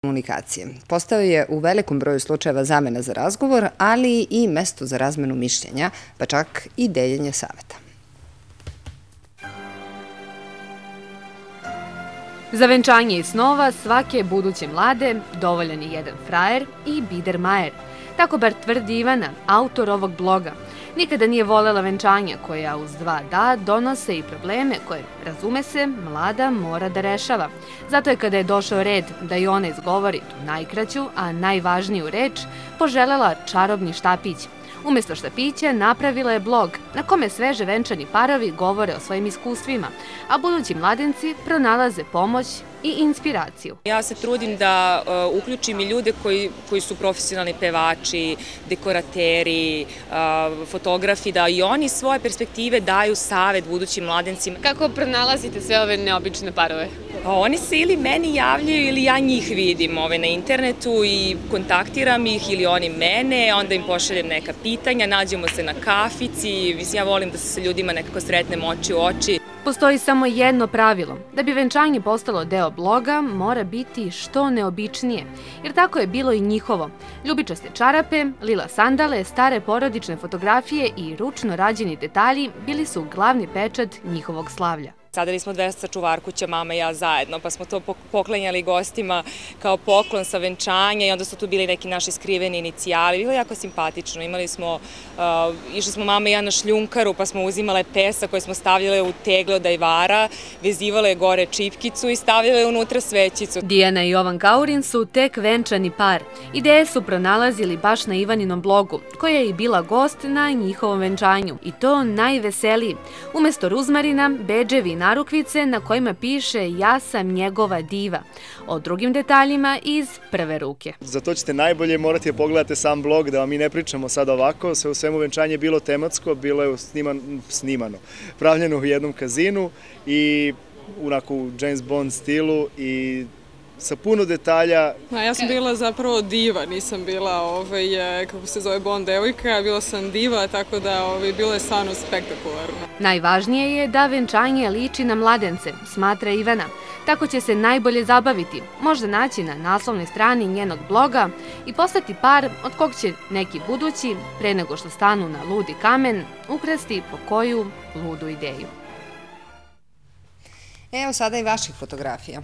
komunikacije. Postao je u velikom broju slučajeva zamena za razgovor, ali i mesto za razmenu mišljenja, pa čak i deljenje saveta. Za venčanje iz snova svake buduće mlade dovoljan je jedan frajer i bidermajer. Tako bar tvrdi Ivana, autor ovog bloga. Nikada nije volela venčanja koja uz dva da donose i probleme koje, razume se, mlada mora da rešava. Zato je kada je došao red da i ona izgovori tu najkraću, a najvažniju reč, poželela čarobni štapić. Umesto štapića napravila je blog na kome sveže venčani parovi govore o svojim iskustvima, a budući mladenci pronalaze pomoć i inspiraciju. Ja se trudim da uključim i ljude koji su profesionalni pevači, dekorateri, fotografi, da i oni svoje perspektive daju savet budućim mladencima. Kako pronalazite sve ove neobične parove? Oni se ili meni javljaju ili ja njih vidim na internetu i kontaktiram ih ili oni mene, onda im pošaljem neka pitanja, nađemo se na kafici, ja volim da se sa ljudima nekako sretnem oči u oči. Postoji samo jedno pravilo. Da bi venčanje postalo deo bloga, mora biti što neobičnije. Jer tako je bilo i njihovo. Ljubičaste čarape, lila sandale, stare porodične fotografije i ručno rađeni detalji bili su glavni pečat njihovog slavlja. Sadali smo 200 čuvarkuća, mama i ja zajedno, pa smo to poklanjali gostima kao poklon sa venčanja i onda su tu bili neki naši skriveni inicijali. Bilo je jako simpatično. Išli smo mama i ja na šljunkaru, pa smo uzimale pesak koje smo stavljale u teglo od ajvara, vezivale gore čipkicu i stavljale unutra svećicu. Dijana i Jovan Kaurin su tek venčani par. Ideje su pronalazili baš na Ivaninom blogu, koja je i bila gost na njihovom venčanju. I to najveseliji. Umesto ruzmarina, bedževi i narukvice na kojima piše ja sam njegova diva. O drugim detaljima iz prve ruke. Za to ćete najbolje morati da pogledate sam blog, da vam mi ne pričamo sad ovako. Sve u svemu venčanje je bilo tematsko, bilo je snimano, pravljeno u jednom kazinu i onako u James Bond stilu i sa puno detalja. Ja sam bila zapravo diva, nisam bila, kako se zove, Bond devojka, bila sam diva, tako da bilo je stvarno spektakularno. Najvažnije je da venčanje liči na mladence, smatra Ivana. Tako će se najbolje zabaviti, možda naći na naslovnoj strani njenog bloga i postati par od kog će neki budući, pre nego što stanu na ludi kamen, ukrasti po koju ludu ideju. Evo sada i vaših fotografija.